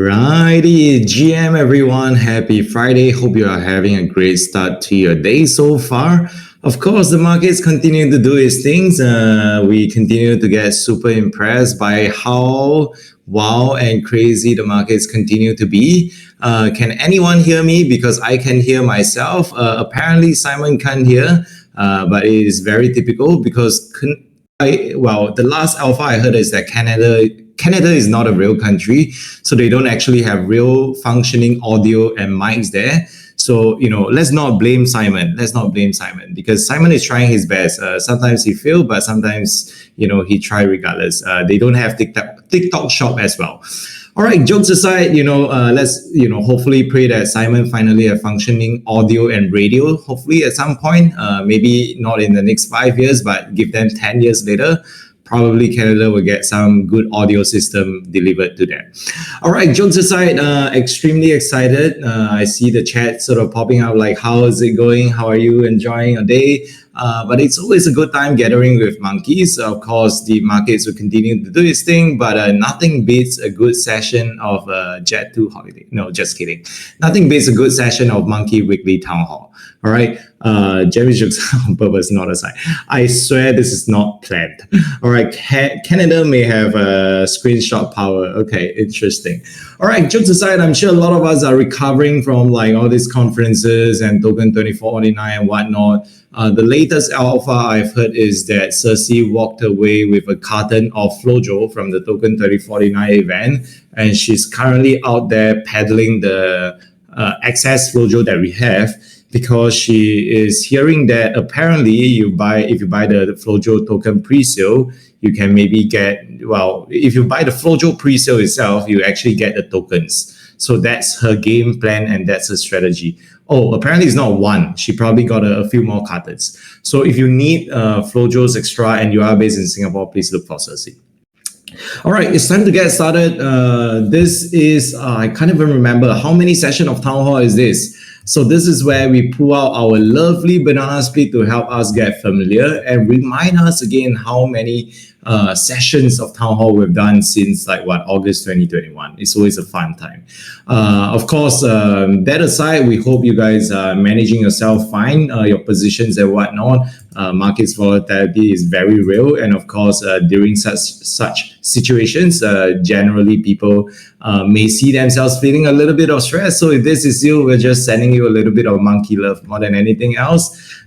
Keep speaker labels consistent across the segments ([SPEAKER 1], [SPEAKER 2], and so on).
[SPEAKER 1] Alrighty, GM everyone, happy Friday. Hope you are having a great start to your day so far. Of course, the markets continue to do its things. We continue to get super impressed by how wow and crazy the markets continue to be. Can anyone hear me? Because I can hear myself. Apparently, Simon can't hear, but it is very typical because the last alpha I heard is that Canada is not a real country, so they don't actually have real functioning audio and mics there. So, let's not blame Simon. Let's not blame Simon because Simon is trying his best. Sometimes he fails, but sometimes, he try regardless. They don't have TikTok shop as well. All right, jokes aside, let's, hopefully pray that Simon finally have functioning audio and radio, hopefully at some point, maybe not in the next 5 years, but give them 10 years later. Probably Canada will get some good audio system delivered to them. All right, jokes aside, extremely excited. I see the chat sort of popping up like, how is it going? How are you enjoying your day? But it's always a good time gathering with monkeys. Of course, the markets will continue to do its thing, but nothing beats a good session of Jet 2 holiday. No, just kidding. Nothing beats a good session of Monkey Weekly Town Hall. All right, Jerry jokes on purpose, not aside. I swear this is not planned. All right, Canada may have screenshot power. Okay, interesting. All right, jokes aside, I'm sure a lot of us are recovering from like all these conferences and Token 2449 and whatnot. The latest alpha I've heard is that Cersei walked away with a carton of Flojo from the Token 3049 event, and she's currently out there peddling the excess Flojo that we have, because she is hearing that apparently if you buy the Flojo token pre-sale, you can maybe get, if you buy the Flojo pre-sale itself, you actually get the tokens. So that's her game plan and that's her strategy. Oh, apparently it's not one. She probably got a few more cartons. So if you need Flojo's extra and you are based in Singapore, please look for Cersei. All right, it's time to get started. This is, I can't even remember how many session of Town Hall is this. So this is where we pull out our lovely banana split to help us get familiar and remind us again how many sessions of Town Hall we've done since August 2021. It's always a fun time. Of course, that aside, we hope you guys are managing yourself fine, your positions and whatnot. Markets volatility is very real, and of course, during such situations, generally people may see themselves feeling a little bit of stress. So if this is you, we're just sending you a little bit of monkey love more than anything else.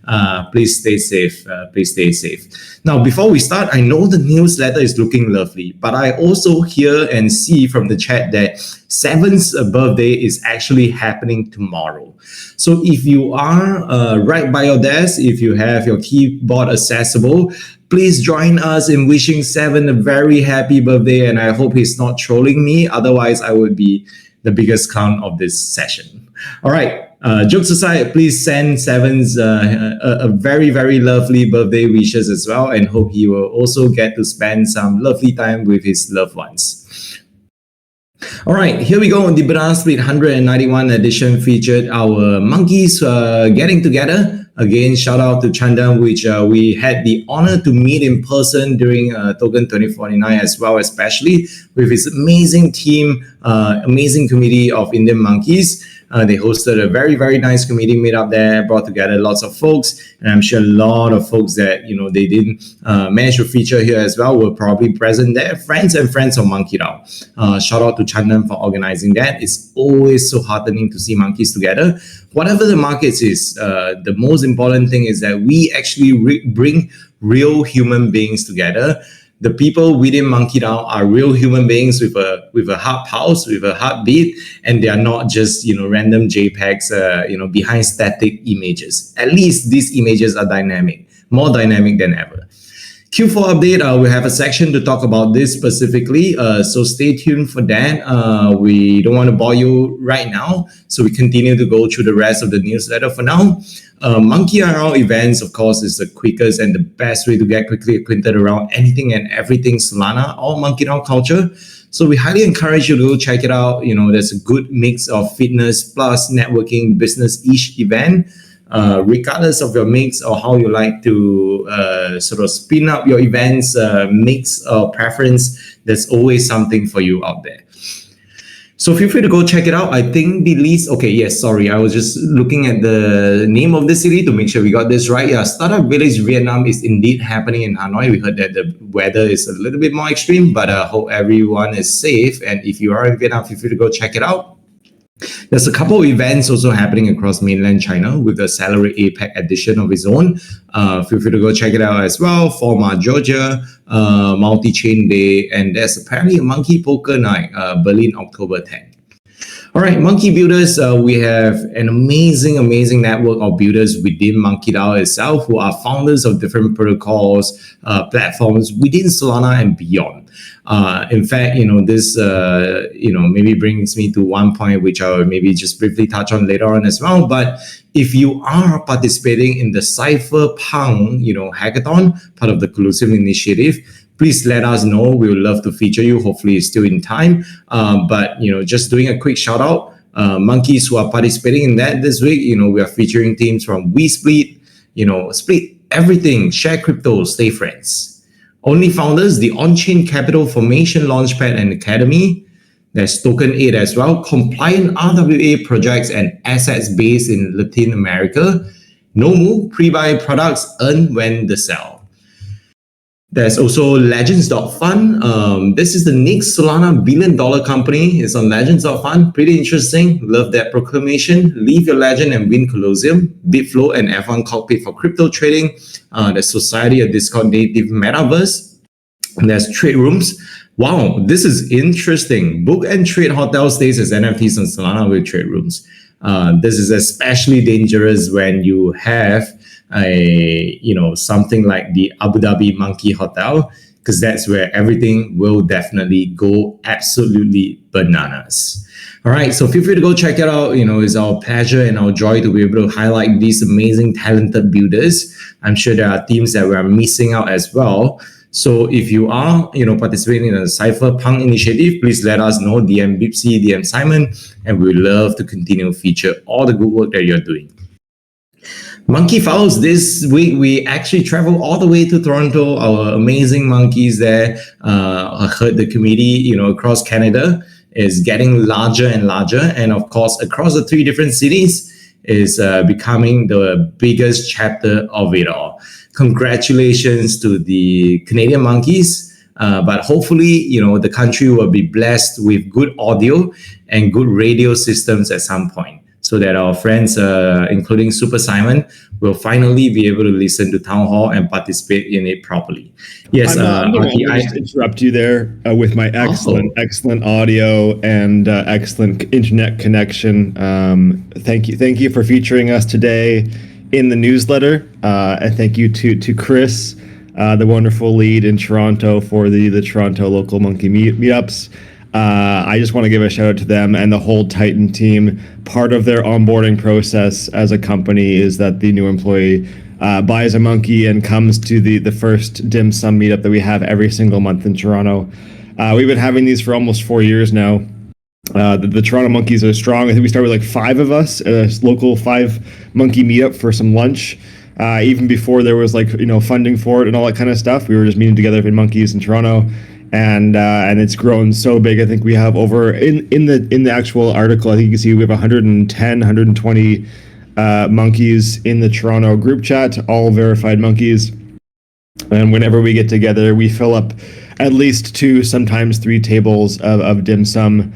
[SPEAKER 1] Please stay safe. Please stay safe. Now, before we start, I know the newsletter is looking lovely, but I also hear and see from the chat that Seven's birthday is actually happening tomorrow. So if you are right by your desk, if you have your keyboard accessible, please join us in wishing Seven a very happy birthday, and I hope he's not trolling me. Otherwise, I would be the biggest clown of this session. All right. Jokes aside, please send Sevens a very, very lovely birthday wishes as well, and hope he will also get to spend some lovely time with his loved ones. All right, here we go. The Banana Split 191 edition featured our monkeys getting together. Again, shout out to Chandan, which we had the honor to meet in person during Token 2049 as well, especially with his amazing team, amazing committee of Indian monkeys. They hosted a very, very nice committee meetup there, brought together lots of folks, and I'm sure a lot of folks that, they didn't manage to feature here as well were probably present there, friends and friends of MonkeDAO. Shout out to Chandan for organizing that. It's always so heartening to see monkeys together. Whatever the markets is, the most important thing is that we actually bring real human beings together. The people within MonkeDAO are real human beings with a heart pulse, with a heartbeat, and they are not just random JPEGs behind static images. At least these images are dynamic, more dynamic than ever. Q4 update, we have a section to talk about this specifically, so stay tuned for that. We don't want to bore you right now, so we continue to go through the rest of the newsletter for now. MonkeDAO events, of course, is the quickest and the best way to get quickly acquainted around anything and everything Solana or MonkeDAO culture. So we highly encourage you to go check it out. There's a good mix of fitness plus networking business-ish event. Regardless of your mix or how you like to sort of spin up your events, mix or preference, there's always something for you out there. So feel free to go check it out. I think the least, okay, yes, sorry. I was just looking at the name of the city to make sure we got this right. Yeah, Startup Village Vietnam is indeed happening in Hanoi. We heard that the weather is a little bit more extreme, but I hope everyone is safe. And if you are in Vietnam, feel free to go check it out. There's a couple of events also happening across mainland China with the Celebrate APEC edition of its own. Feel free to go check it out as well. Forma Georgia, Multi-Chain Day, and there's apparently a Monkey Poker Night, Berlin, October 10th. All right, Monkey Builders, we have an amazing network of builders within MonkeDAO itself who are founders of different protocols, platforms within Solana and beyond. In fact, this, maybe brings me to one point which I'll maybe just briefly touch on later on as well. But if you are participating in the Cypherpunk, hackathon, part of the Collusive Initiative, please let us know. We would love to feature you. Hopefully it's still in time. But, just doing a quick shout out, monkeys who are participating in that this week, we are featuring teams from WeSplit, Split Everything, Share Crypto, Stay Friends. Only Founders, the On-Chain Capital Formation Launchpad and Academy. There's Token 8 as well. Compliant RWA projects and assets based in Latin America. Nomu, pre-buy products, earn when they sell. There's also Legends.Fund. This is the next Solana $1 billion company. It's on Legends.Fund. Pretty interesting. Love that proclamation. Leave your legend and win Colosseum. Bitflow and F1 cockpit for crypto trading. The Society of Discord Native Metaverse. And there's trade rooms. Wow, this is interesting. Book and trade hotel stays as NFTs on Solana with trade rooms. This is especially dangerous when you have something like the Abu Dhabi Monkey Hotel, because that's where everything will definitely go absolutely bananas. All right, so feel free to go check it out. It's our pleasure and our joy to be able to highlight these amazing, talented builders. I'm sure there are teams that we are missing out as well. So if you are, participating in the Cypherpunk initiative, please let us know. DM Bipsy, DM Simon, and we would love to continue to feature all the good work that you're doing. Monkey Files, this week we actually traveled all the way to Toronto. Our amazing monkeys there. I heard the committee, across Canada is getting larger and larger. And of course, across the 3 different cities is becoming the biggest chapter of it all. Congratulations to the Canadian monkeys. But hopefully, the country will be blessed with good audio and good radio systems at some point, so that our friends, including Super Simon, will finally be able to listen to Town Hall and participate in it properly. Yes,
[SPEAKER 2] I'm going to just interrupt you there with my excellent audio and excellent internet connection. Thank you for featuring us today in the newsletter, and thank you to Chris, the wonderful lead in Toronto for the Toronto local monkey meetups. I just want to give a shout out to them and the whole Titan team. Part of their onboarding process as a company is that the new employee buys a monkey and comes to the first dim sum meetup that we have every single month in Toronto. We've been having these for almost 4 years now. The Toronto monkeys are strong. I think we started with like 5 of us at a local 5 monkey meetup for some lunch. Even before there was funding for it and all that kind of stuff, we were just meeting together in monkeys in Toronto. And it's grown so big. I think we have over in the actual article, I think you can see we have 110, 120 monkeys in the Toronto group chat, all verified monkeys. And whenever we get together, we fill up at least 2, sometimes 3 tables of dim sum,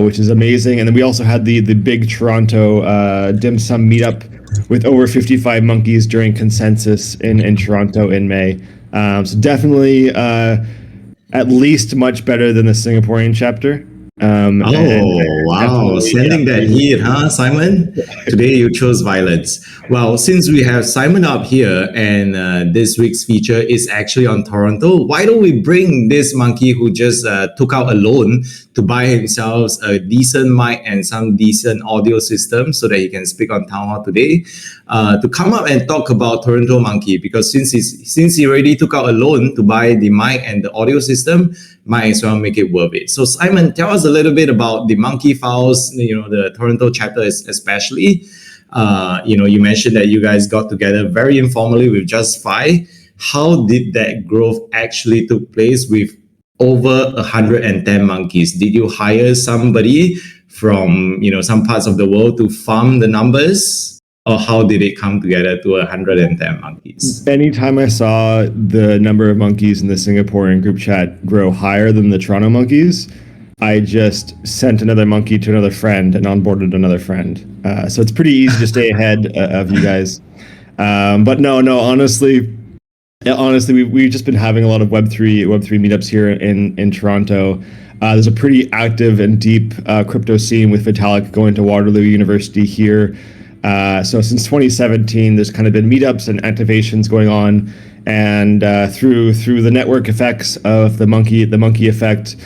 [SPEAKER 2] which is amazing. And then we also had the big Toronto dim sum meetup with over 55 monkeys during Consensus in Toronto in May. So definitely at least much better than the Singaporean chapter.
[SPEAKER 1] Wow. Sending that heat, huh, Simon? Today you chose violence. Well, since we have Simon up here and this week's feature is actually on Toronto, why don't we bring this monkey who just took out a loan to buy himself a decent mic and some decent audio system so that he can speak on Town Hall today, to come up and talk about Toronto Monkey, because since he already took out a loan to buy the mic and the audio system, might as well make it worth it. So Simon, tell us a little bit about the Monkey Files, the Toronto chapter especially. You mentioned that you guys got together very informally with just 5. How did that growth actually took place with over 110 monkeys. Did you hire somebody from some parts of the world to farm the numbers? Or how did it come together to 110 monkeys?
[SPEAKER 2] Anytime I saw the number of monkeys in the Singaporean group chat grow higher than the Toronto monkeys, I just sent another monkey to another friend and onboarded another friend. So it's pretty easy to stay ahead of you guys. But no, honestly, we've just been having a lot of Web3 meetups here in Toronto. There's a pretty active and deep crypto scene with Vitalik going to Waterloo University here. So since 2017, there's kind of been meetups and activations going on, and through the network effects of the monkey effect,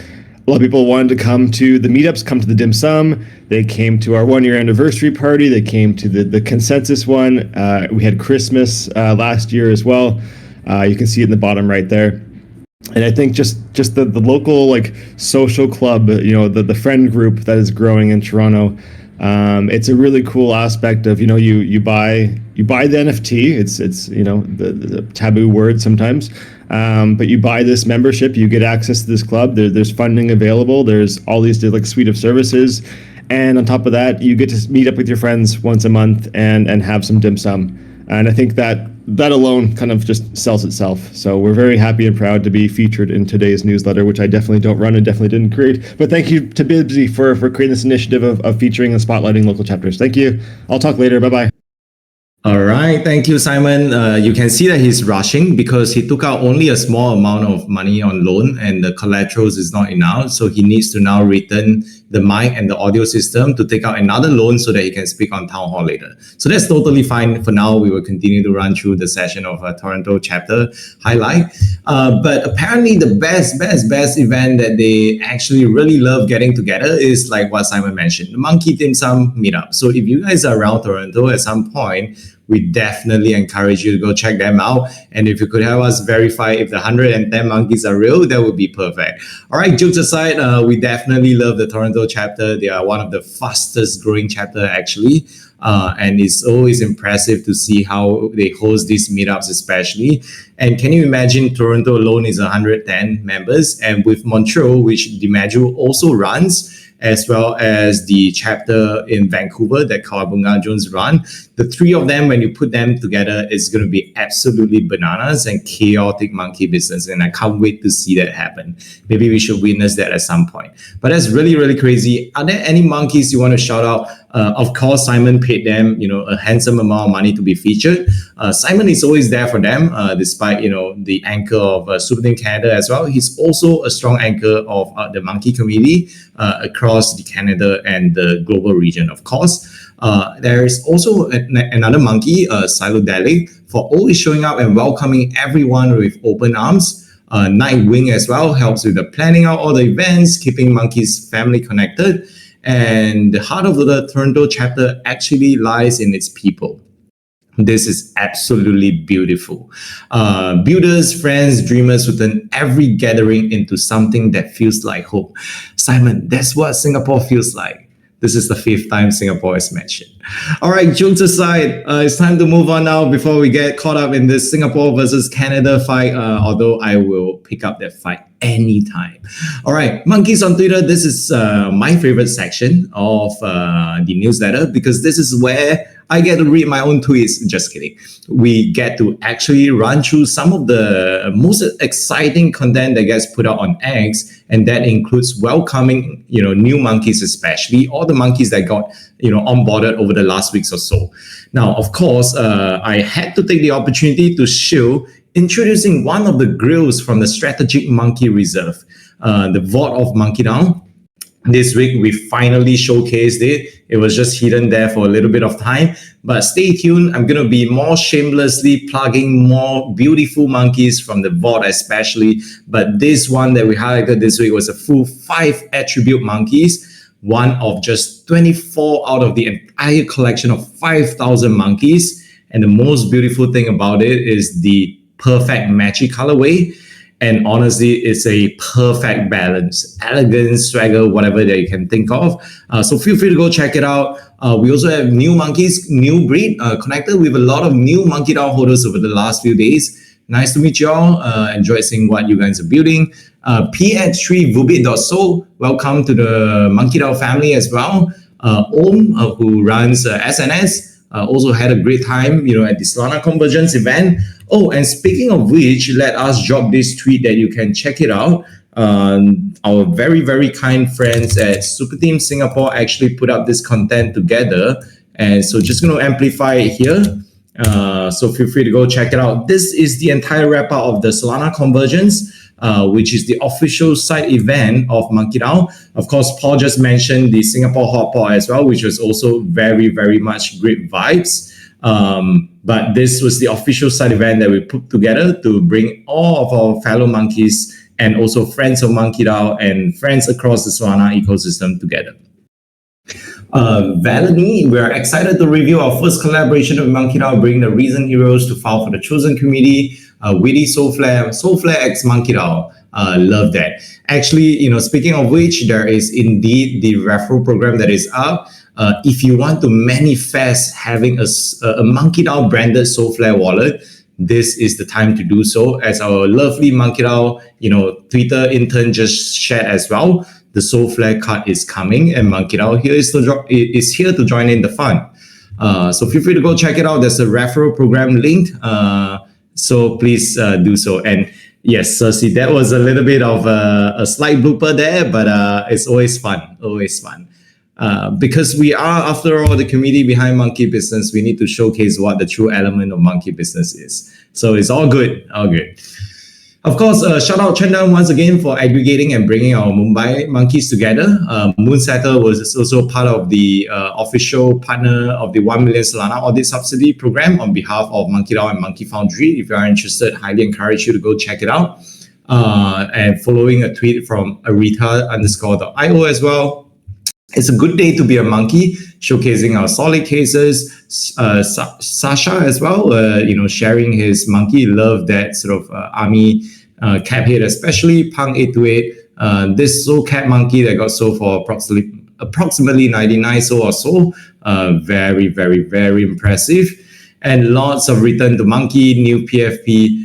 [SPEAKER 2] a lot of people wanted to come to the meetups, come to the dim sum. They came to our 1-year anniversary party. They came to the consensus one. We had Christmas last year as well. You can see it in the bottom right there. And I think just the local like social club, the friend group that is growing in Toronto. It's a really cool aspect of you buy the NFT. It's the taboo word sometimes, but you buy this membership, you get access to this club. There's funding available. There's all these like suite of services, and on top of that, you get to meet up with your friends once a month and have some dim sum. And I think that alone kind of just sells itself. So we're very happy and proud to be featured in today's newsletter, which I definitely don't run and definitely didn't create. But thank you to Bibsy for creating this initiative of featuring and spotlighting local chapters. Thank you. I'll talk later. Bye-bye.
[SPEAKER 1] All right. Thank you, Simon. You can see that he's rushing because he took out only a small amount of money on loan and the collaterals is not enough. So he needs to now return the mic and the audio system to take out another loan so that he can speak on town hall later. So that's totally fine. For now, we will continue to run through the session of a Toronto chapter highlight. But apparently the best event that they actually really love getting together is like what Simon mentioned, the Monkey Dim Sum meetup. So if you guys are around Toronto at some point, we definitely encourage you to go check them out. And if you could help us verify if the 110 monkeys are real, that would be perfect. All right, jokes aside, we definitely love the Toronto chapter. They are one of the fastest growing chapter actually. And it's always impressive to see how they host these meetups especially. And can you imagine Toronto alone is 110 members, and with Montreal, which Dimaju also runs, as well as the chapter in Vancouver that Kawabunga Jones run. The three of them, when you put them together, is going to be absolutely bananas and chaotic monkey business. And I can't wait to see that happen. Maybe we should witness that at some point. But that's really, really crazy. Are there any monkeys you want to shout out? Of course, Simon paid them, a handsome amount of money to be featured. Simon is always there for them, despite, the anchor of Super Team Canada as well. He's also a strong anchor of the monkey community across the Canada and the global region, of course. There is also another monkey, Silodelic, for always showing up and welcoming everyone with open arms. Nightwing as well helps with the planning out all the events, keeping monkeys family connected. And the heart of the Toronto chapter actually lies in its people. This is absolutely beautiful. Builders, friends, dreamers who turn every gathering into something that feels like hope. Simon, that's what Singapore feels like. This is the 5th time Singapore is mentioned. All right, jokes aside, it's time to move on now before we get caught up in this Singapore versus Canada fight, although I will pick up that fight anytime. All right, monkeys on Twitter. This is my favorite section of the newsletter because this is where I get to read my own tweets. Just kidding. We get to actually run through some of the most exciting content that gets put out on X, and that includes welcoming, new monkeys, especially all the monkeys that got, onboarded over the last weeks or so. Now, of course, I had to take the opportunity to show introducing one of the grills from the Strategic Monkey Reserve, the Vault of MonkeDAO. This week, we finally showcased it. It was just hidden there for a little bit of time. But stay tuned. I'm going to be more shamelessly plugging more beautiful monkeys from the vault especially. But this one that we highlighted this week was a full 5 attribute monkeys. One of just 24 out of the entire collection of 5,000 monkeys. And the most beautiful thing about it is the perfect matchy colorway. And honestly, it's a perfect balance, elegance, swagger, whatever that you can think of. So feel free to go check it out. We also have new monkeys, new breed, connected with a lot of new MonkeDAO holders over the last few days. Nice to meet you all. Enjoyed seeing what you guys are building. PX3Vubit.so, welcome to the MonkeDAO family as well. Om, who runs SNS, also had a great time, at the Solana Convergence event. Oh, and speaking of which, let us drop this tweet that you can check it out. Our very, very kind friends at Super Team Singapore actually put up this content together. And so just going to amplify it here. So feel free to go check it out. This is the entire wrap-up of the Solana Convergence, which is the official side event of MonkeDAO. Of course, Paul just mentioned the Singapore Hotpot as well, which was also very, very much great vibes. But this was the official side event that we put together to bring all of our fellow monkeys and also friends of MonkeDAO and friends across the Solana ecosystem together. Valony, we are excited to review our first collaboration with MonkeDAO, bring the recent heroes to file for the chosen community. Witty Soulflare X MonkeDAO. Love that. Actually, speaking of which, there is indeed the referral program that is up. If you want to manifest having a MonkeDAO branded Soulflare wallet, this is the time to do so. As our lovely MonkeDAO, Twitter intern just shared as well, the Soulflare card is coming, and MonkeDAO is here to join in the fun. So feel free to go check it out. There's a referral program linked. So please do so. And yes, Cersei, that was a little bit of a slight blooper there, but it's always fun, because we are, after all, the community behind Monkey Business. We need to showcase what the true element of Monkey Business is. So it's all good, all good. Of course, shout out Chendan once again for aggregating and bringing our Mumbai monkeys together. Moonsetter was also part of the official partner of the 1 million Solana audit subsidy program on behalf of MonkeDAO and Monkey Foundry. If you are interested, highly encourage you to go check it out. And following a tweet from arita_.io as well. It's a good day to be a monkey, showcasing our solid cases. Sasha as well, sharing his monkey love, that sort of army cap head, especially Pang 828. This soul cat monkey that got sold for approximately 99 SOL or so. Very, very, very impressive. And lots of return to monkey, new PFP.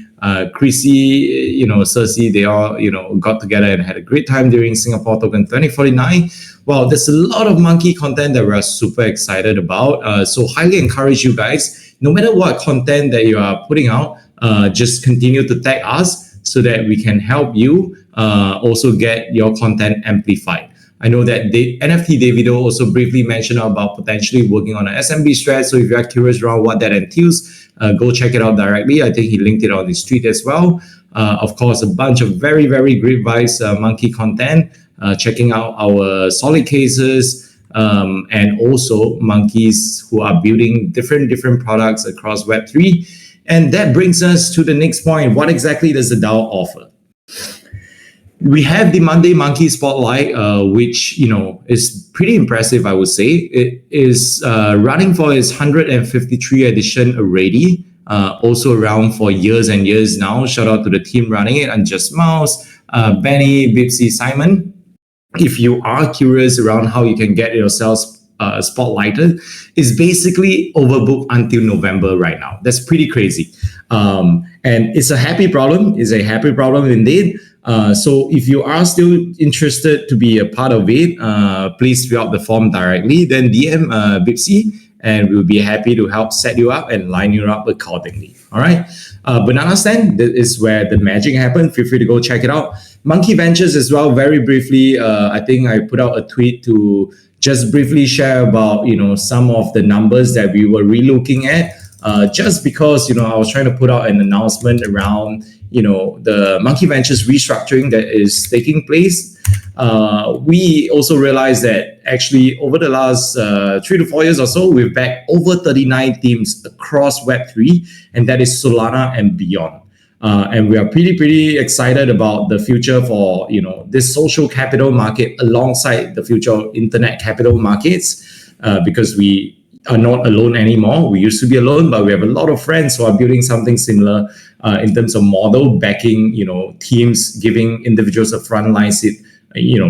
[SPEAKER 1] Chrissy, Cersei, they all, got together and had a great time during Singapore Token 2049. Wow, there's a lot of monkey content that we're super excited about. So highly encourage you guys, no matter what content that you are putting out, just continue to tag us so that we can help you also get your content amplified. I know that the NFT Davido also briefly mentioned about potentially working on an SMB strat. So if you are curious around what that entails, go check it out directly. I think he linked it on his tweet as well. Of course, a bunch of very, very great vibes monkey content. Checking out our solid cases and also monkeys who are building different products across Web3. And that brings us to the next point. What exactly does the DAO offer? We have the Monday Monkey Spotlight, which, is pretty impressive, I would say. It is running for its 153 edition already. Also around for years and years now. Shout out to the team running it, and Just Mouse, Benny, Bipsy, Simon. If you are curious around how you can get yourselves spotlighted, it's basically overbooked until November right now. That's pretty crazy. And it's a happy problem. It's a happy problem indeed. So if you are still interested to be a part of it, please fill out the form directly. Then DM Bipsy, and we'll be happy to help set you up and line you up accordingly. All right. Banana Stand, that is where the magic happened. Feel free to go check it out. Monkey Ventures as well, very briefly. I think I put out a tweet to just briefly share about, some of the numbers that we were relooking at. Just because, I was trying to put out an announcement around, the Monkey Ventures restructuring that is taking place. We also realized that actually over the last 3 to 4 years or so, we've backed over 39 teams across Web3, and that is Solana and beyond. And we are pretty excited about the future for, this social capital market alongside the future of internet capital markets, because we are not alone anymore. We used to be alone, but we have a lot of friends who are building something similar in terms of model backing, teams, giving individuals a frontline seat,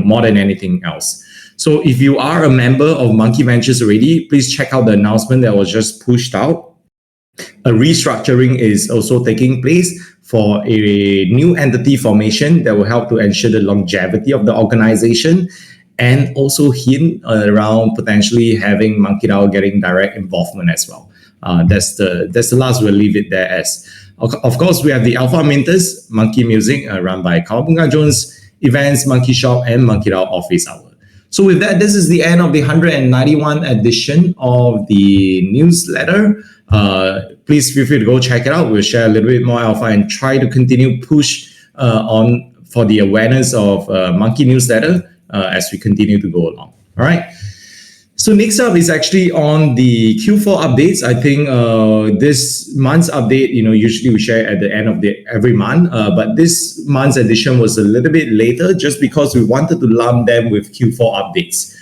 [SPEAKER 1] more than anything else. So if you are a member of Monkey Ventures already, please check out the announcement that was just pushed out. A restructuring is also taking place for a new entity formation that will help to ensure the longevity of the organization, and also hint around potentially having MonkeDAO getting direct involvement as well. That's the last. We'll leave it there as. Of course, we have the Alpha Minters, Monkey Music, run by Kawabunga Jones, Events, Monkey Shop, and MonkeDAO Office Hour. So with that, this is the end of the 191 edition of the newsletter. Please feel free to go check it out. We'll share a little bit more alpha and try to continue push on for the awareness of Monkey newsletter as we continue to go along. All right. So next up is actually on the Q4 updates. I think this month's update, usually we share at the end of every month, but this month's edition was a little bit later just because we wanted to lump them with Q4 updates.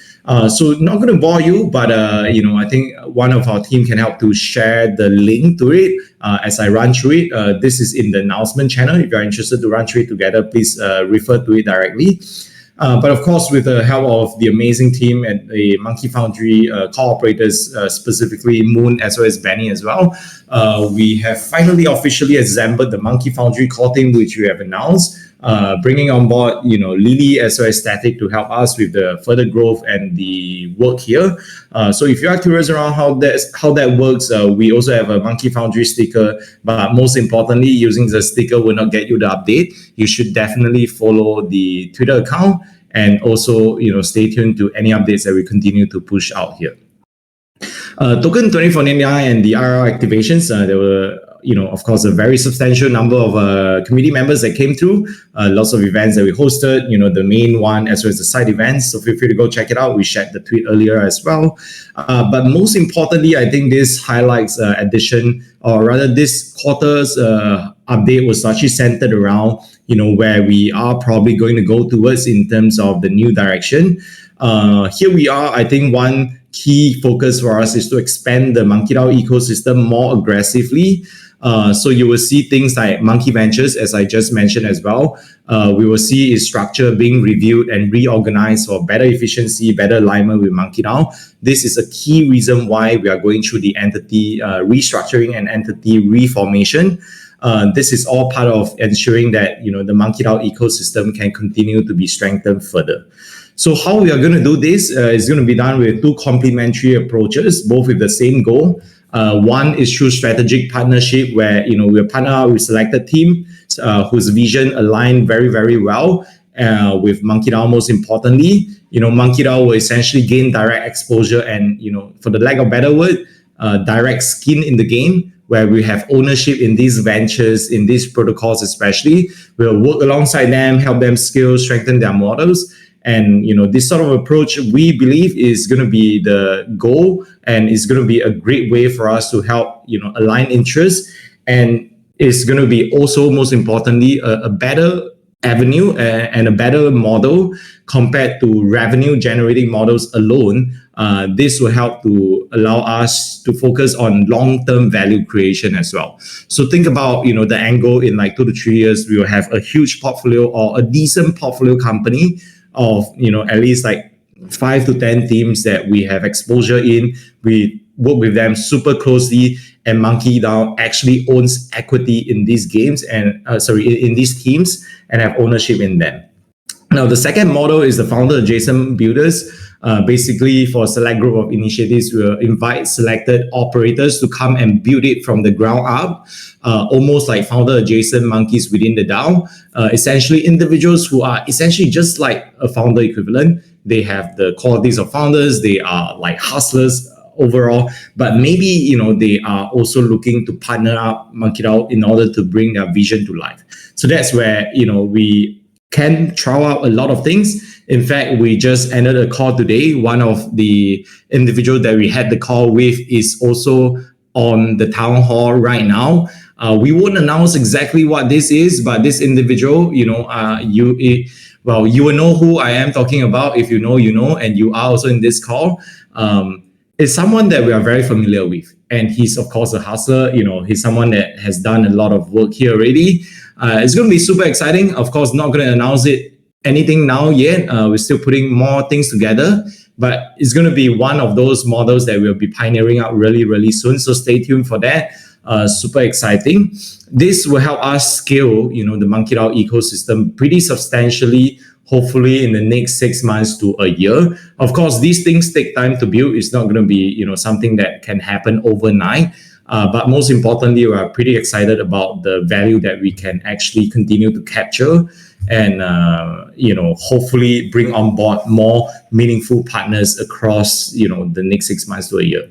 [SPEAKER 1] So not going to bore you, but I think one of our team can help to share the link to it as I run through it. This is in the announcement channel. If you're interested to run through it together, please refer to it directly. But of course, with the help of the amazing team at the Monkey Foundry co-operators, specifically Moon as well as Benny as well, we have finally officially assembled the Monkey Foundry core team, which we have announced, bringing on board, Lily as well as Static to help us with the further growth and the work here. So if you are curious around how that works, we also have a Monkey Foundry sticker, but most importantly, using the sticker will not get you the update. You should definitely follow the Twitter account and also, stay tuned to any updates that we continue to push out here. Token 2049 and the RR activations, there were, of course, a very substantial number of community members that came through, lots of events that we hosted, the main one as well as the side events. So feel free to go check it out. We shared the tweet earlier as well. But most importantly, I think this highlights addition, or rather this quarter's update was actually centered around, where we are probably going to go towards in terms of the new direction. Here we are. I think one key focus for us is to expand the MonkeDAO ecosystem more aggressively. So you will see things like Monkey Ventures, as I just mentioned as well. We will see its structure being reviewed and reorganized for better efficiency, better alignment with MonkeDAO. This is a key reason why we are going through the entity restructuring and entity reformation. This is all part of ensuring that the MonkeDAO ecosystem can continue to be strengthened further. So how we are going to do this is going to be done with two complementary approaches, both with the same goal. One is through strategic partnership, where we'll partner with selected team whose vision align very, very well with MonkeDAO. Most importantly, MonkeDAO will essentially gain direct exposure and, for the lack of better word, direct skin in the game, where we have ownership in these ventures, in these protocols especially. We'll work alongside them, help them scale, strengthen their models. And this sort of approach, we believe, is going to be the goal, and is going to be a great way for us to help align interests, and it's going to be also, most importantly, a better avenue and a better model compared to revenue generating models alone. This will help to allow us to focus on long-term value creation as well. So think about the angle in like 2 to 3 years, we will have a huge portfolio or a decent portfolio company of at least like 5 to 10 teams that we have exposure in. We work with them super closely, and MonkeDAO actually owns equity in these games and in these teams, and have ownership in them. Now, the second model is the founder adjacent builders. Basically, for a select group of initiatives, we'll invite selected operators to come and build it from the ground up, almost like founder adjacent monkeys within the DAO. Essentially, individuals who are essentially just like a founder equivalent. They have the qualities of founders. They are like hustlers overall, but maybe they are also looking to partner up MonkeDAO in order to bring their vision to life. So that's where we can try out a lot of things. In fact, we just ended a call today. One of the individuals that we had the call with is also on the town hall right now. We won't announce exactly what this is, but this individual, you will know who I am talking about. If you know, and you are also in this call. Is someone that we are very familiar with, and he's of course a hustler. He's someone that has done a lot of work here already. It's going to be super exciting. Of course, not going to announce anything now yet. We're still putting more things together, but it's going to be one of those models that we'll be pioneering out really, really soon. So stay tuned for that. super exciting. This will help us scale, the MonkeDAO ecosystem pretty substantially, hopefully in the next 6 months to a year. Of course, these things take time to build. It's not going to be, something that can happen overnight. But most importantly, we are pretty excited about the value that we can actually continue to capture and, hopefully bring on board more meaningful partners across, the next 6 months to a year.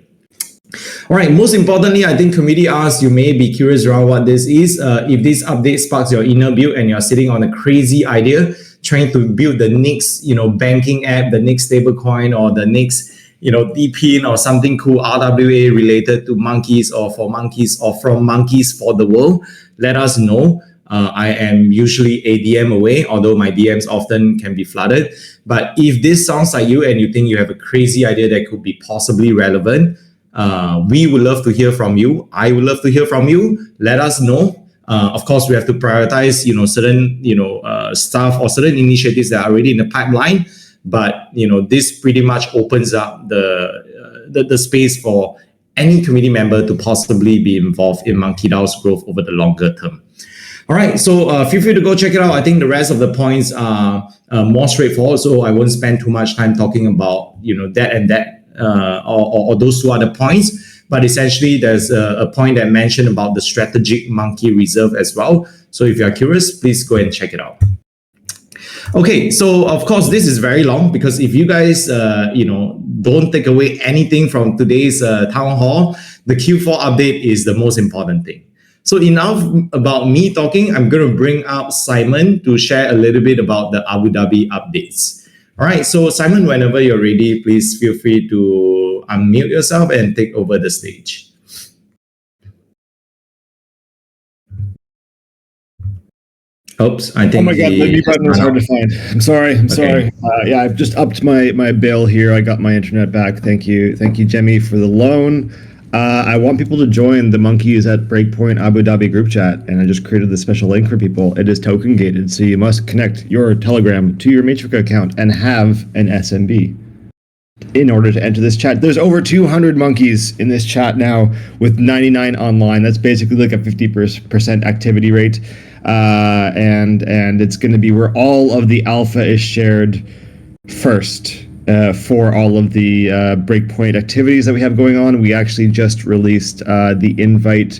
[SPEAKER 1] All right. Most importantly, I think community asks, you may be curious around what this is. If this update sparks your inner build and you're sitting on a crazy idea, trying to build the next, banking app, the next stablecoin, or the next, DPIN or something cool, RWA related to monkeys or for monkeys or from monkeys for the world, let us know. I am usually a DM away, although my DMs often can be flooded. But if this sounds like you and you think you have a crazy idea that could be possibly relevant, we would love to hear from you. I would love to hear from you. Let us know. Of course, we have to prioritize, certain, stuff or certain initiatives that are already in the pipeline. But, this pretty much opens up the space for any community member to possibly be involved in MonkeDAO's growth over the longer term. All right, so feel free to go check it out. I think the rest of the points are more straightforward, so I won't spend too much time talking about, that and that or those two other points. But essentially, there's a point that mentioned about the strategic monkey reserve as well. So if you're curious, please go and check it out. Okay, so of course, this is very long because if you guys, don't take away anything from today's town hall, the Q4 update is the most important thing. So enough about me talking. I'm going to bring up Simon to share a little bit about the Abu Dhabi updates. All right, so Simon, whenever you're ready, please feel free to unmute yourself and take over the stage. Oops, I think.
[SPEAKER 2] Oh my God, the mute button was hard to find. I'm sorry. Yeah, I've just upped my bill here. I got my internet back. Thank you, Jemmy, for the loan. I want people to join the Monkeys at Breakpoint Abu Dhabi group chat, and I just created this special link for people. It is token gated, so you must connect your Telegram to your Matrix account and have an SMB in order to enter this chat. There's over 200 monkeys in this chat now with 99 online. That's basically like a 50% activity rate. And it's going to be where all of the alpha is shared first for all of the Breakpoint activities that we have going on. We actually just released the invite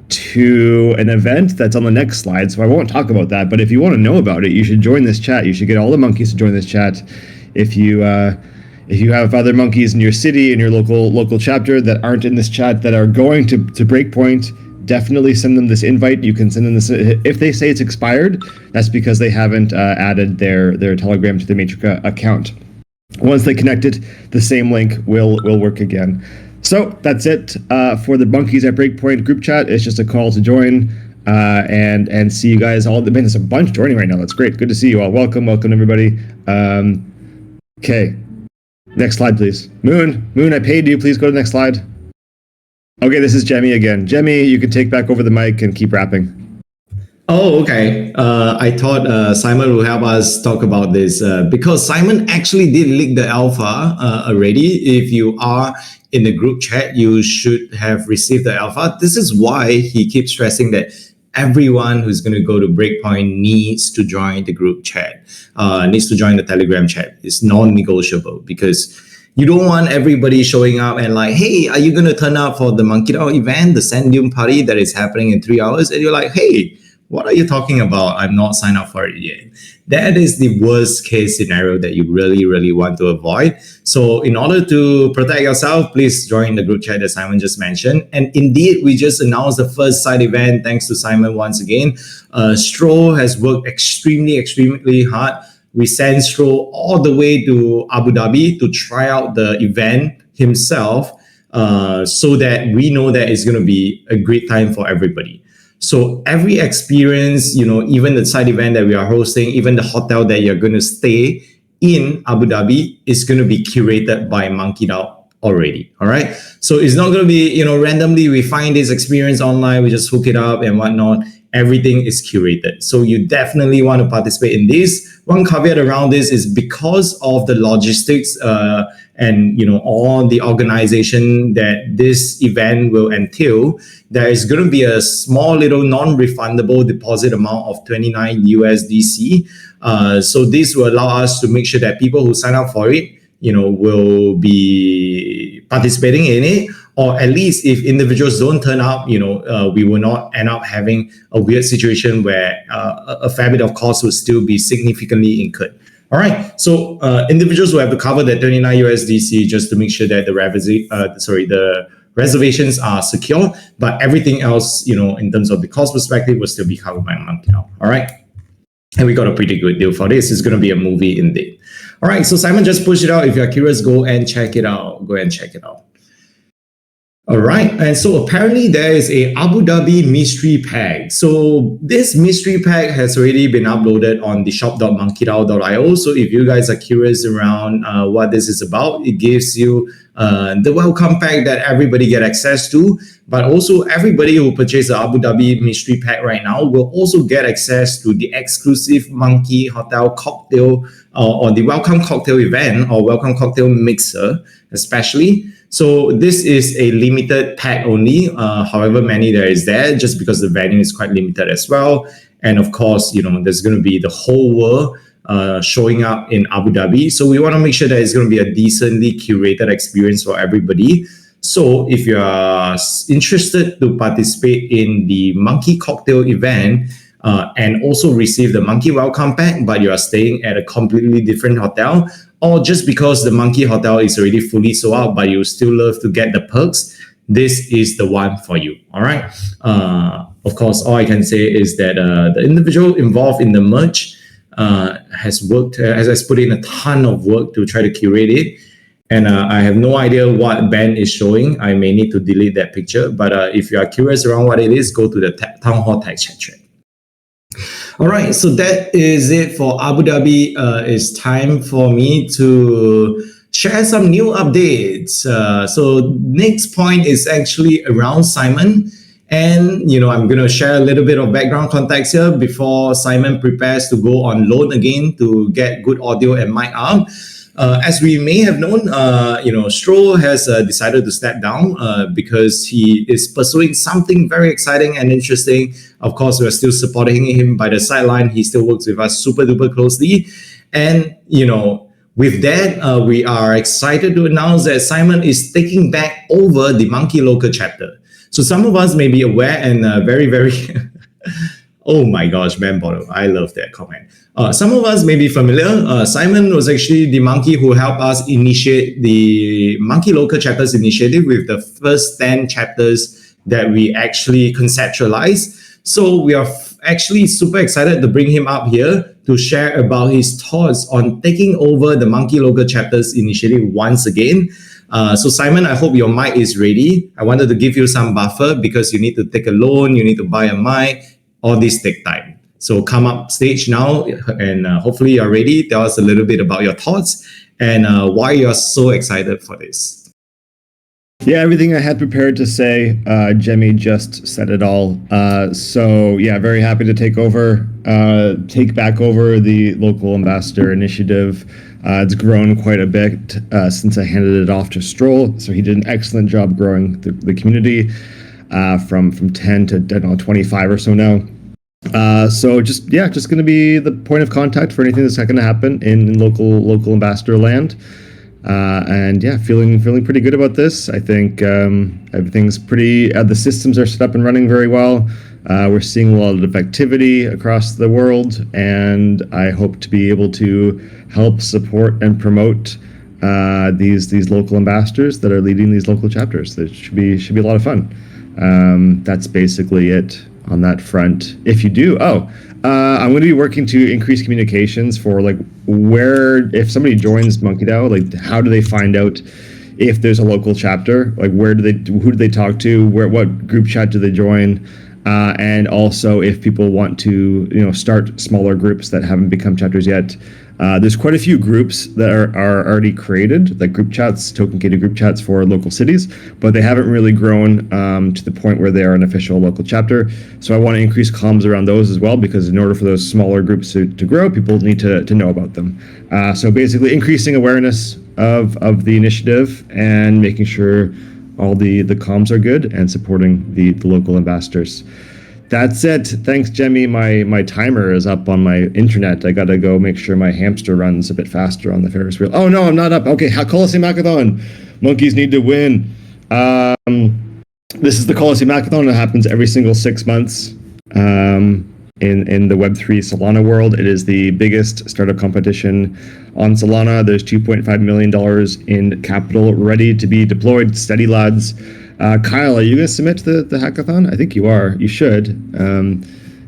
[SPEAKER 2] to an event that's on the next slide, so I won't talk about that. But if you want to know about it, you should join this chat. You should get all the monkeys to join this chat. If you have other monkeys in your city, in your local chapter that aren't in this chat that are going to Breakpoint, definitely send them this invite. You can send them this. If they say it's expired, that's because they haven't added their Telegram to the Matrix account. Once they connect it, the same link will work again. So that's it for the Monkeys at Breakpoint group chat. It's just a call to join and see you guys all. Man, there's a bunch joining right now. That's great. Good to see you all. Welcome everybody. Okay, next slide, please. Moon, I paid you. Please go to the next slide. Okay, this is Jemmy again. Jemmy, you can take back over the mic and keep rapping.
[SPEAKER 1] Oh, okay. I thought Simon will help us talk about this because Simon actually did leak the alpha already. If you are in the group chat, you should have received the alpha. This is why he keeps stressing that everyone who's going to go to Breakpoint needs to join the group chat, needs to join the Telegram chat. It's non-negotiable because you don't want everybody showing up and like, hey, are you going to turn up for the MonkeDAO event, the Sand Dune party that is happening in 3 hours? And you're like, hey, what are you talking about? I'm not signed up for it yet. That is the worst case scenario that you really, really want to avoid. So in order to protect yourself, please join the group chat that Simon just mentioned. And indeed, we just announced the first side event. Thanks to Simon once again. Stro has worked extremely hard. We sent Stro all the way to Abu Dhabi to try out the event himself so that we know that it's going to be a great time for everybody. So every experience, even the side event that we are hosting, even the hotel that you're going to stay in Abu Dhabi is going to be curated by MonkeDAO already. All right. So it's not going to be, randomly we find this experience online, we just hook it up and whatnot. everything is curated. So you definitely want to participate in this. One caveat around this is because of the logistics and all the organization that this event will entail, there is going to be a small little non-refundable deposit amount of 29 USDC. So this will allow us to make sure that people who sign up for it, will be participating in it, or at least if individuals don't turn up, we will not end up having a weird situation where a fair bit of cost will still be significantly incurred. All right, so individuals will have to cover that 29 USDC just to make sure that the reservations are secure, but everything else, in terms of the cost perspective, will still be covered by MonkeDAO. All right, and we got a pretty good deal for this. It's going to be a movie indeed. All right, so Simon just pushed it out. If you're curious, go and check it out. All right, and so apparently there is a Abu Dhabi mystery pack. So this mystery pack has already been uploaded on the shop.monkedao.io. So if you guys are curious around what this is about, it gives you the welcome pack that everybody get access to. But also everybody who purchased the Abu Dhabi mystery pack right now will also get access to the exclusive Monkey Hotel cocktail or the welcome cocktail event or welcome cocktail mixer, especially. So this is a limited pack only, however many there is there, just because the venue is quite limited as well. And of course, there's going to be the whole world showing up in Abu Dhabi. So we want to make sure that it's going to be a decently curated experience for everybody. So if you are interested to participate in the Monkey Cocktail event and also receive the Monkey Welcome Pack, but you are staying at a completely different hotel, or just because the Monkey Hotel is already fully sold out, but you still love to get the perks, this is the one for you. All right. Of course, all I can say is that the individual involved in the merch has put in a ton of work to try to curate it. And I have no idea what Ben is showing. I may need to delete that picture. But if you are curious around what it is, go to the Town Hall text chat thread. All right, so that is it for Abu Dhabi. It's time for me to share some new updates. So next point is actually around Simon. And, I'm going to share a little bit of background context here before Simon prepares to go on loan again to get good audio and mic up. As we may have known, Stroll has decided to step down because he is pursuing something very exciting and interesting. Of course, we're still supporting him by the sideline. He still works with us super duper closely. And, with that, we are excited to announce that Simon is taking back over the Monkey Local chapter. So some of us may be aware and very, very... Oh my gosh, man, Bono, I love that comment. Some of us may be familiar. Simon was actually the monkey who helped us initiate the Monkey Local Chapters initiative with the first 10 chapters that we actually conceptualized. So we are actually super excited to bring him up here to share about his thoughts on taking over the Monkey Local Chapters initiative once again. So Simon, I hope your mic is ready. I wanted to give you some buffer because you need to take a loan, you need to buy a mic. All these take time. So come up stage now and hopefully you're ready. Tell us a little bit about your thoughts and why you're so excited for this.
[SPEAKER 2] Yeah, everything I had prepared to say, Jemmy just said it all. So yeah, very happy to take back over the local ambassador initiative. It's grown quite a bit since I handed it off to Stroll. So he did an excellent job growing the community from 10 to 25 or so now. So just going to be the point of contact for anything that's going to happen in local ambassador land. And yeah, feeling pretty good about this. I think everything's pretty. The systems are set up and running very well. We're seeing a lot of activity across the world, and I hope to be able to help support and promote these local ambassadors that are leading these local chapters. That should be a lot of fun. That's basically it on that front. If you do, I'm going to be working to increase communications for if somebody joins MonkeDAO, how do they find out if there's a local chapter? Who do they talk to? What group chat do they join? And also if people want to, start smaller groups that haven't become chapters yet, There's quite a few groups that are already created, like group chats, token-gated group chats for local cities, but they haven't really grown to the point where they are an official local chapter. So I want to increase comms around those as well, because in order for those smaller groups to grow, people need to know about them. So basically increasing awareness of the initiative and making sure all the comms are good and supporting the local ambassadors. That's it. Thanks, Jemmy. My timer is up on my internet. I gotta go make sure my hamster runs a bit faster on the Ferris wheel. Oh no, I'm not up. Okay, Coliseum Hackathon. Monkeys need to win. This is the Coliseum Hackathon. It happens every single 6 months in the Web3 Solana world. It is the biggest startup competition on Solana. There's $2.5 million in capital ready to be deployed. Steady, lads. Kyle, are you going to submit to the hackathon? I think you are. You should.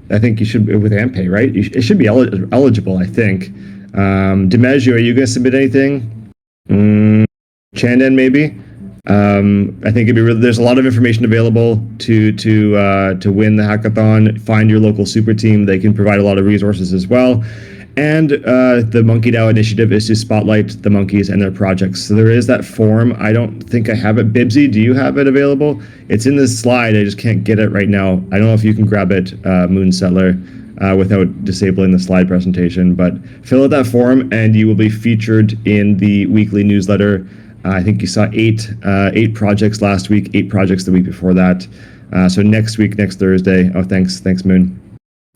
[SPEAKER 2] I think you should with AMPay, right? It should be eligible, I think. Dimejo, are you going to submit anything? Chandan, maybe? I think there's a lot of information available to win the hackathon. Find your local super team. They can provide a lot of resources as well. And the MonkeDAO initiative is to spotlight the monkeys and their projects. So there is that form. I don't think I have it. Bibsy, do you have it available? It's in this slide. I just can't get it right now. I don't know if you can grab it, Moonsettler, without disabling the slide presentation. But fill out that form, and you will be featured in the weekly newsletter. I think you saw eight projects last week, 8 projects the week before that. So next week, next Thursday. Oh, thanks, Moon.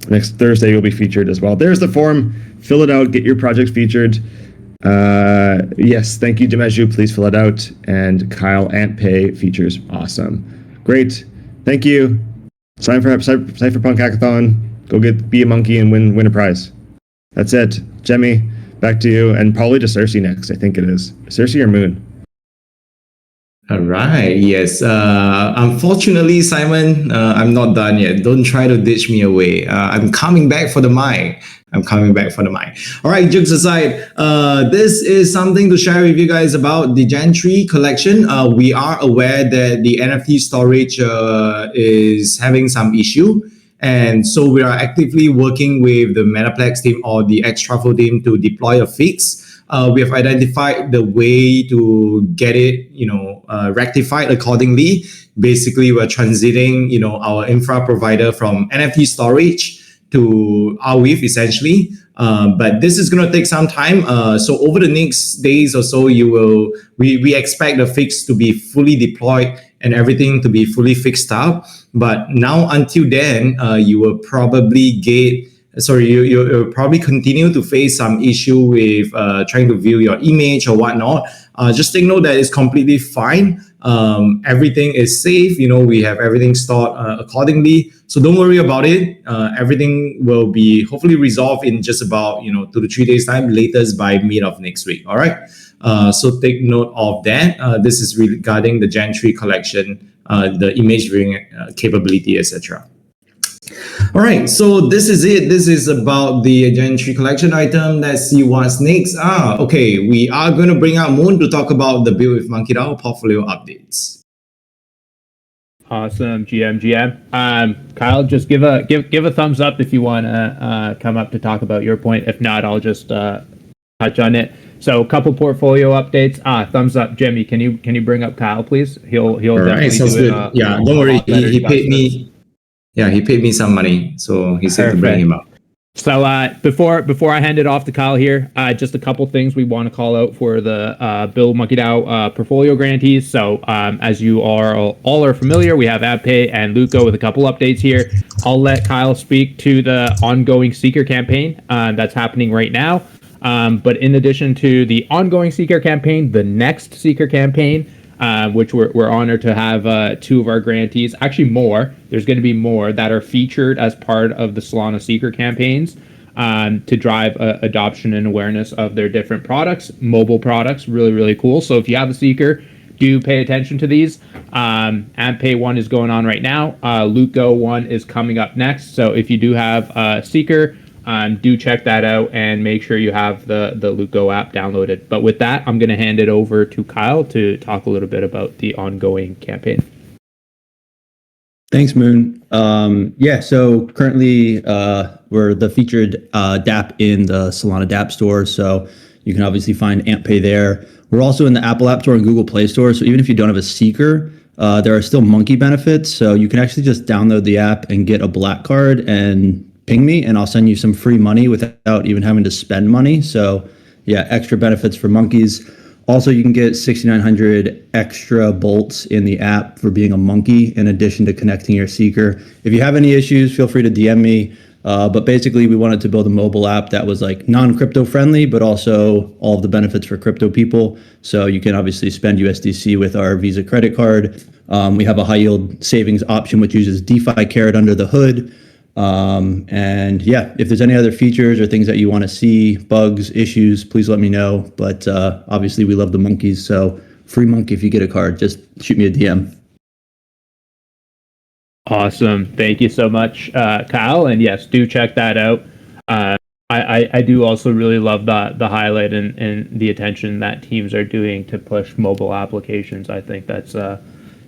[SPEAKER 2] Next Thursday, you'll be featured as well. There's the form. Fill it out. Get your project featured. Yes, thank you, Dimeju. Please fill it out. And Kyle, AmpPay features. Awesome. Great. Thank you. Sign for Cypherpunk Hackathon. Go be a monkey and win a prize. That's it. Jemmy, back to you. And probably to Cersei next. I think it is. Cersei or Moon?
[SPEAKER 1] All right. Yes. Unfortunately, Simon, I'm not done yet. Don't try to ditch me away. I'm coming back for the mic. All right. Jokes aside, this is something to share with you guys about the Gentry collection. We are aware that the NFT storage is having some issue. And so we are actively working with the Metaplex team or the X-Truffle team to deploy a fix. We have identified the way to get it, rectified accordingly. Basically, we're transiting, our infra provider from NFT storage to Arweave, essentially. But this is going to take some time. So over the next days or so, we expect the fix to be fully deployed and everything to be fully fixed up. But now until then, you will probably you'll probably continue to face some issue with trying to view your image or whatnot. Just take note that it's completely fine. Everything is safe. We have everything stored accordingly. So don't worry about it. Everything will be hopefully resolved in just about 2 to 3 days time, latest by mid of next week. All right. So take note of that. This is regarding the Gentry collection, the image viewing capability, etc. All right, so this is it. This is about the Gentry collection item. Let's see what's next. Okay, we are going to bring out Moon to talk about the Build with MonkeDAO portfolio updates.
[SPEAKER 3] Awesome, GM. Kyle, just give a thumbs up if you want to come up to talk about your point. If not, I'll just touch on it. So, a couple portfolio updates. Thumbs up, Jimmy. Can you bring up Kyle, please? He'll
[SPEAKER 1] all right, sounds good. Yeah, don't worry. He paid me. Yeah, he paid me some money, so he said to bring him up.
[SPEAKER 3] So before I hand it off to Kyle here, just a couple things we want to call out for the Build MonkeDAO portfolio grantees. So as you all are familiar, we have AppPay and Luco with a couple updates here. I'll let Kyle speak to the ongoing Seeker campaign that's happening right now. But in addition to the ongoing Seeker campaign, the next Seeker campaign, which we're honored to have 2 of our grantees, actually more. There's going to be more that are featured as part of the Solana Seeker campaigns to drive adoption and awareness of their different products, mobile products. Really, really cool. So if you have a Seeker, do pay attention to these. AmpPay 1 is going on right now. Luco 1 is coming up next. So if you do have a Seeker, do check that out and make sure you have the Luco app downloaded. But with that, I'm going to hand it over to Kyle to talk a little bit about the ongoing campaign.
[SPEAKER 4] Thanks, Moon. So currently we're the featured dApp in the Solana dApp store, so you can obviously find AmpPay there. We're also in the Apple App Store and Google Play Store, so even if you don't have a Seeker, there are still Monkey benefits, so you can actually just download the app and get a black card and ping me, and I'll send you some free money without even having to spend money. So yeah, extra benefits for monkeys. Also, you can get 6,900 extra bolts in the app for being a monkey, in addition to connecting your Seeker. If you have any issues, feel free to DM me. But basically, we wanted to build a mobile app that was like non-crypto friendly, but also all of the benefits for crypto people. So you can obviously spend USDC with our Visa credit card. We have a high yield savings option, which uses DeFi Carrot under the hood. And yeah, if there's any other features or things that you want to see, bugs, issues, please let me know. But obviously, we love the monkeys. So free monkey if you get a card. Just shoot me a DM.
[SPEAKER 3] Awesome. Thank you so much, Kyle. And yes, do check that out. I do also really love the highlight and the attention that teams are doing to push mobile applications. I think that's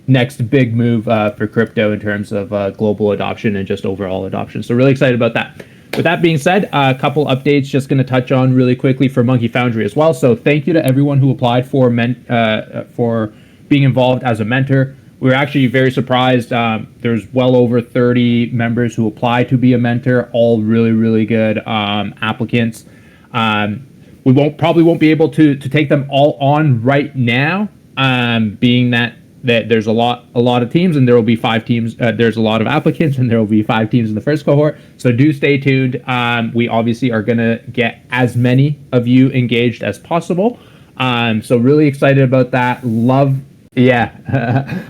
[SPEAKER 3] next big move for crypto in terms of global adoption and just overall adoption. So really excited about that. With that being said, a couple updates just going to touch on really quickly for Monkey Foundry as well. So thank you to everyone who applied for being involved as a mentor. We were actually very surprised. There's well over 30 members who applied to be a mentor, all really, really good applicants. We probably won't be able to take them all on right now, being that there's a lot of teams and there will be 5 teams. There's a lot of applicants and there will be 5 teams in the first cohort. So do stay tuned. We obviously are going to get as many of you engaged as possible. So really excited about that.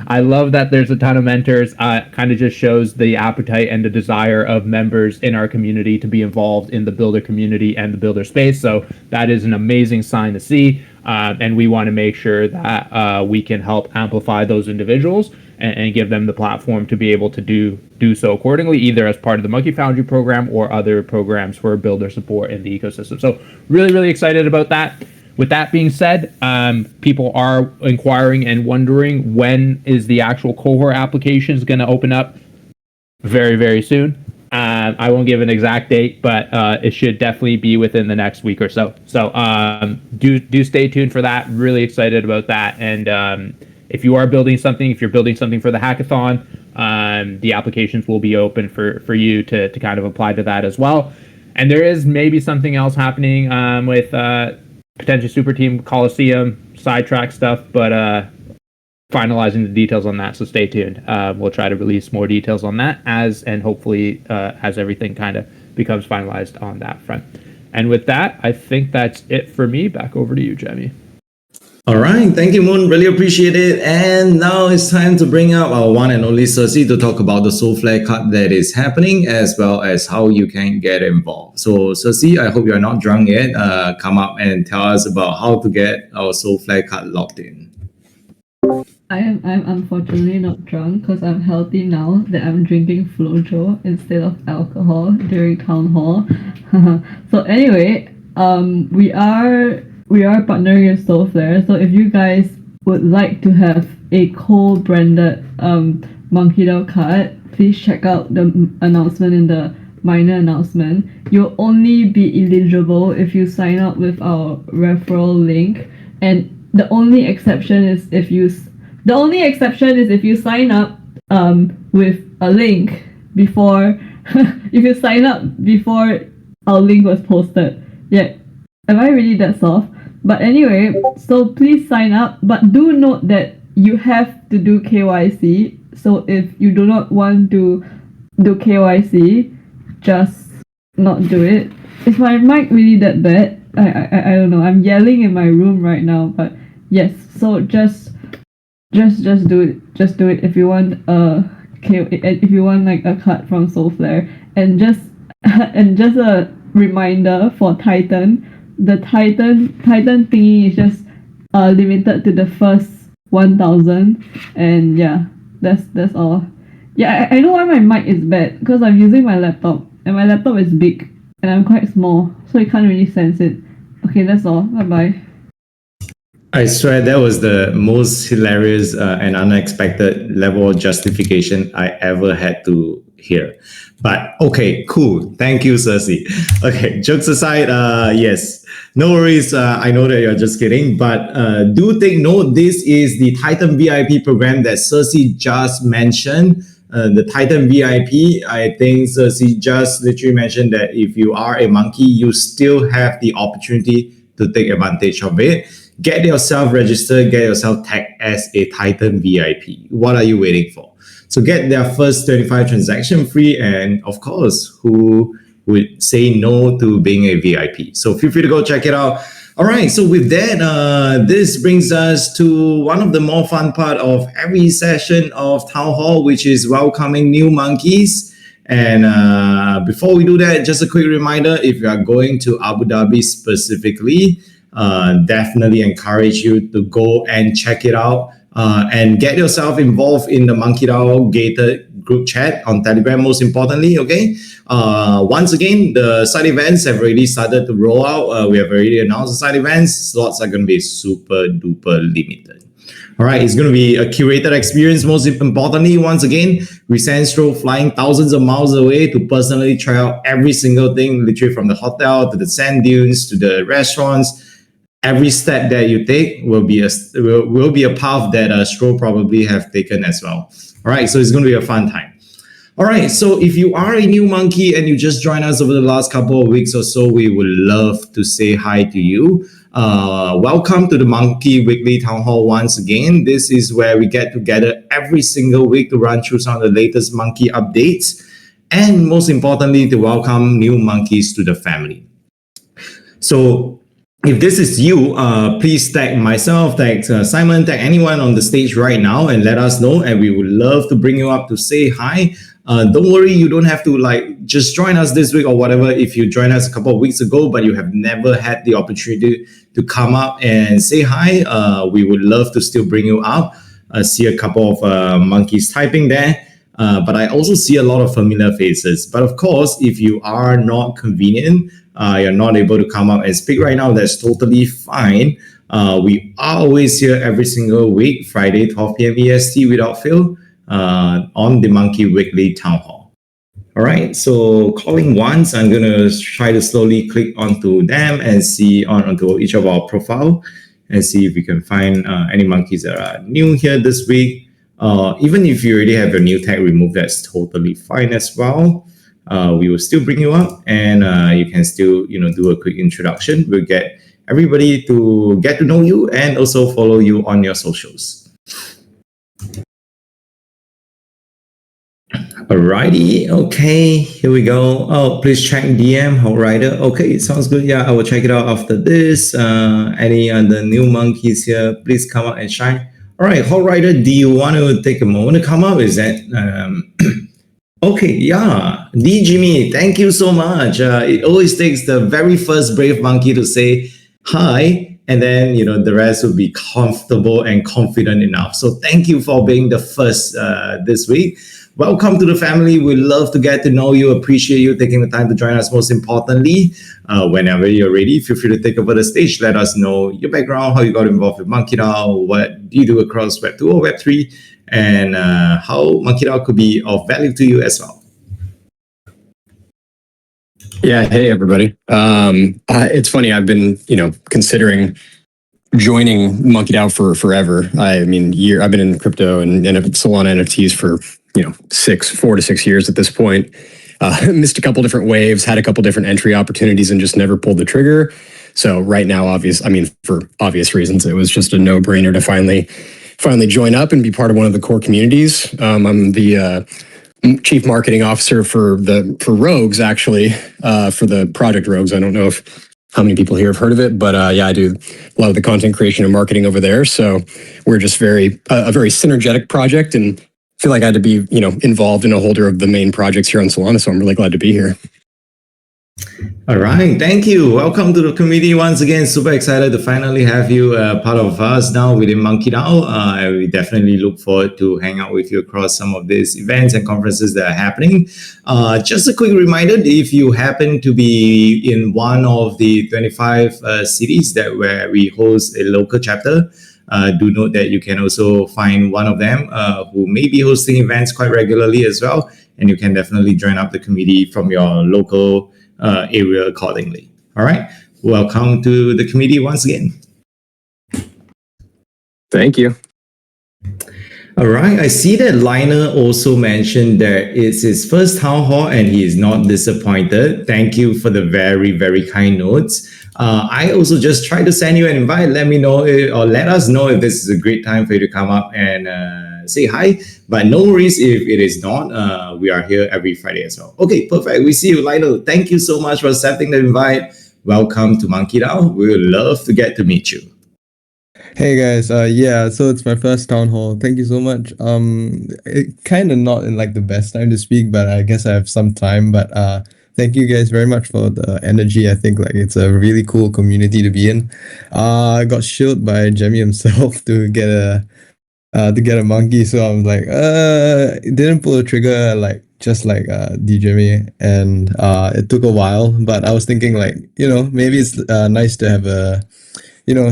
[SPEAKER 3] I love that there's a ton of mentors. Kind of just shows the appetite and the desire of members in our community to be involved in the builder community and the builder space. So that is an amazing sign to see. And we want to make sure that we can help amplify those individuals and give them the platform to be able to do so accordingly, either as part of the Monkey Foundry program or other programs for builder support in the ecosystem. So really, really excited about that. With that being said, people are inquiring and wondering when is the actual cohort applications going to open up. Very, very soon. I won't give an exact date, but it should definitely be within the next week or so. So do stay tuned for that. Really excited about that. And if you're building something for the hackathon, the applications will be open for you to kind of apply to that as well. And there is maybe something else happening with potential super team Coliseum sidetrack stuff, but finalizing the details on that. So stay tuned. We'll try to release more details on that as hopefully as everything kind of becomes finalized on that front. And with that, I think that's it for me. Back over to you, Jamie.
[SPEAKER 1] All right, thank you, Moon. Really appreciate it. And now it's time to bring up our one and only Cersei to talk about the Soulflare Cut that is happening, as well as how you can get involved. So, Cersei, I hope you are not drunk yet. Come up and tell us about how to get our Soulflare Cut logged in.
[SPEAKER 5] I'm unfortunately not drunk because I'm healthy now that I'm drinking Flojo instead of alcohol during town hall. So anyway, we are partnering with Soulflare. So if you guys would like to have a co-branded MonkeDAO card, please check out the announcement in the minor announcement. You'll only be eligible if you sign up with our referral link, and the only exception is if you sign up with a link before if you sign up before our link was posted. Yeah, am I really that soft? But anyway, so please sign up, but do note that you have to do KYC. So if you do not want to do KYC, just not do it. Is my mic really that bad? I don't know. I'm yelling in my room right now, but yes. So just do it. Just do it if you want if you want like a cut from Soulflare. And just a reminder for Titan. The Titan thingy is just limited to the first 1,000, and yeah, that's all. Yeah, I know why my mic is bad, because I'm using my laptop, and my laptop is big, and I'm quite small, so you can't really sense it. Okay, that's all. Bye bye.
[SPEAKER 1] I swear that was the most hilarious and unexpected level of justification I ever had to hear. But okay, cool. Thank you, Cersei. Okay, jokes aside, yes, no worries. I know that you're just kidding, but do take note. This is the Titan VIP program that Cersei just mentioned. The Titan VIP, I think Cersei just literally mentioned that if you are a monkey, you still have the opportunity to take advantage of it. Get yourself registered, get yourself tagged as a Titan VIP. What are you waiting for? So get their first 35 transaction free, and of course, who would say no to being a VIP? So feel free to go check it out. All right, so with that, this brings us to one of the more fun part of every session of Town Hall, which is welcoming new monkeys. And before we do that, just a quick reminder, if you are going to Abu Dhabi specifically, definitely encourage you to go and check it out and get yourself involved in the MonkeDAO gated group chat on Telegram, most importantly, okay? Once again, the side events have already started to roll out. We have already announced the side events. Slots are going to be super duper limited. All right, it's going to be a curated experience. Most importantly, once again, we send Stro flying thousands of miles away to personally try out every single thing, literally from the hotel to the sand dunes to the restaurants. Every step that you take will be a path that Stro probably have taken as well. All right, so it's going to be a fun time. All right, so if you are a new monkey and you just joined us over the last couple of weeks or so, we would love to say hi to you. Welcome to the Monkey Weekly Town Hall once again. This is where we get together every single week to run through some of the latest monkey updates, and most importantly, to welcome new monkeys to the family. So if this is you, please tag myself, tag Simon, tag anyone on the stage right now and let us know, and we would love to bring you up to say hi. Don't worry, you don't have to just join us this week or whatever. If you joined us a couple of weeks ago, but you have never had the opportunity to come up and say hi, we would love to still bring you up. I see a couple of monkeys typing there, but I also see a lot of familiar faces. But of course, if you are not convenient, you're not able to come up and speak right now, that's totally fine. We are always here every single week, Friday, 12 p.m. EST without fail, on the Monkey Weekly Town Hall. All right, so calling once, I'm going to try to slowly click onto them and see onto each of our profile and see if we can find any monkeys that are new here this week. Even if you already have your new tag removed, that's totally fine as well. We will still bring you up, and you can still, do a quick introduction. We'll get everybody to get to know you and also follow you on your socials. Alrighty, okay, here we go. Oh, please check DM, Hall Rider. Okay, sounds good. Yeah, I will check it out after this. Any other new monkeys here, please come up and shine. All right, Hall Rider, do you want to take a moment to come up? Is that... Okay, yeah. D. Jimmy, thank you so much. It always takes the very first brave monkey to say hi, and then, the rest will be comfortable and confident enough. So thank you for being the first this week. Welcome to the family. We love to get to know you, appreciate you taking the time to join us. Most importantly, whenever you're ready, feel free to take over the stage. Let us know your background, how you got involved with MonkeDAO, what do you do across Web 2 or Web 3, and how MonkeDAO could be of value to you as well.
[SPEAKER 6] Yeah, hey everybody. It's funny, I've been, considering joining MonkeDAO for forever. I've been in crypto and Solana NFTs for 4 to 6 years at this point. Missed a couple different waves, had a couple different entry opportunities, and just never pulled the trigger. So right now, for obvious reasons, it was just a no-brainer to finally join up and be part of one of the core communities. I'm the chief marketing officer for Rogues, actually, for the project Rogues. I don't know how many people here have heard of it, but yeah, I do a lot of the content creation and marketing over there. So we're just a very synergetic project, and feel like I had to be involved in a holder of the main projects here on Solana. So I'm really glad to be here.
[SPEAKER 1] All right, thank you. Welcome to the community once again. Super excited to finally have you part of us now within MonkeDAO. We definitely look forward to hang out with you across some of these events and conferences that are happening. Just a quick reminder, if you happen to be in one of the 25 cities where we host a local chapter, do note that you can also find one of them who may be hosting events quite regularly as well. And you can definitely join up the committee from your local area accordingly. All right. Welcome to the committee once again.
[SPEAKER 6] Thank you.
[SPEAKER 1] All right. I see that Liner also mentioned that it's his first town hall and he is not disappointed. Thank you for the very, very kind notes. I also just tried to send you an invite. Let me know or let us know if this is a great time for you to come up and say hi. But no worries if it is not. We are here every Friday as well. Okay, perfect. We see you, Lionel. Thank you so much for accepting the invite. Welcome to MonkeDAO. We would love to get to meet you.
[SPEAKER 7] Hey guys, yeah, so it's my first town hall. Thank you so much. It kind of not in like the best time to speak, but I guess I have some time. But thank you guys very much for the energy. I think like it's a really cool community to be in. I got shilled by Jemmy himself to get a monkey, so I'm like, it didn't pull the trigger like just like DJ me, and it took a while. But I was thinking like, maybe it's nice to have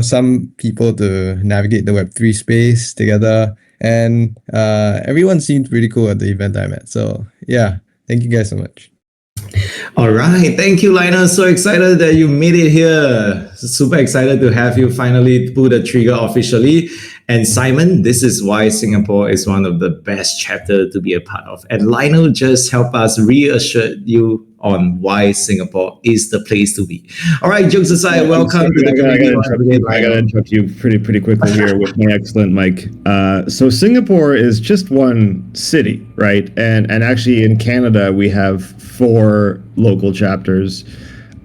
[SPEAKER 7] some people to navigate the Web3 space together. And everyone seemed pretty cool at the event I'm at. So yeah, thank you guys so much.
[SPEAKER 1] All right. Thank you, Liner. So excited that you made it here. Super excited to have you finally pull the trigger officially. And Simon, this is why Singapore is one of the best chapters to be a part of. And Lionel just helped us reassure you on why Singapore is the place to be. All right, jokes aside, welcome to the community.
[SPEAKER 2] I gotta interrupt you pretty quickly here with my excellent mic. So Singapore is just one city, right? And actually in Canada we have 4 local chapters.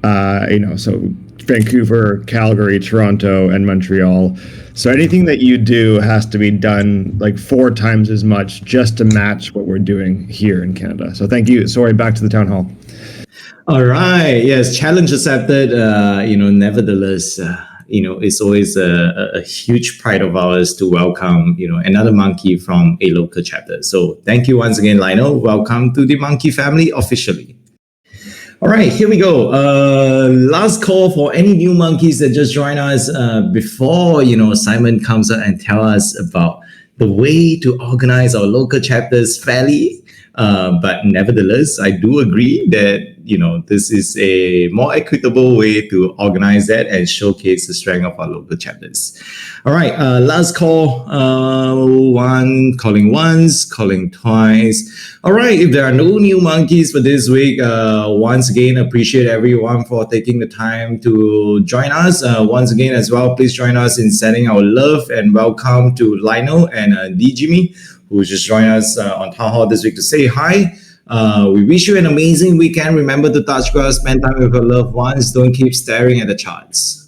[SPEAKER 2] So Vancouver, Calgary, Toronto, and Montreal. So anything that you do has to be done like 4 times as much just to match what we're doing here in Canada. So thank you. Sorry, back to the town hall.
[SPEAKER 1] All right. Yes, challenge accepted. Nevertheless, it's always a huge pride of ours to welcome, another monkey from a local chapter. So thank you once again, Lionel. Welcome to the monkey family officially. All right, here we go. Last call for any new monkeys that just joined us before, Simon comes up and tell us about the way to organize our local chapters fairly. But nevertheless, I do agree that, this is a more equitable way to organize that and showcase the strength of our local chapters. All right, last call. Calling once, calling twice. All right, if there are no new monkeys for this week, once again, appreciate everyone for taking the time to join us. Once again as well, please join us in sending our love and welcome to Lionel and D. Jimmy, who just joined us on Town Hall this week to say hi. We wish you an amazing weekend. Remember to touch grass, spend time with your loved ones. Don't keep staring at the charts.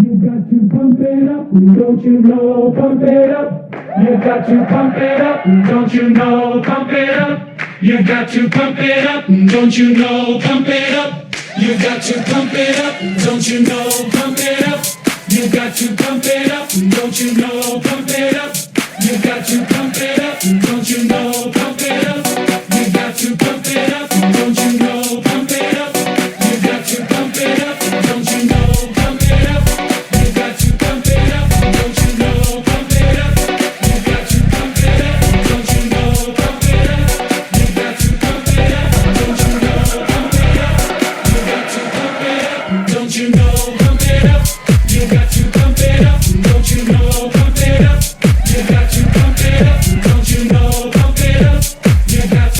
[SPEAKER 8] You got to pump it up, don't you know? Pump it up. You got to pump it up, don't you know? Pump it up. You got to pump it up, don't you know? Pump it up. You got to pump it up, don't you know? Pump it up. You got to pump it up, don't you know? Pump it up. You got to pump it up.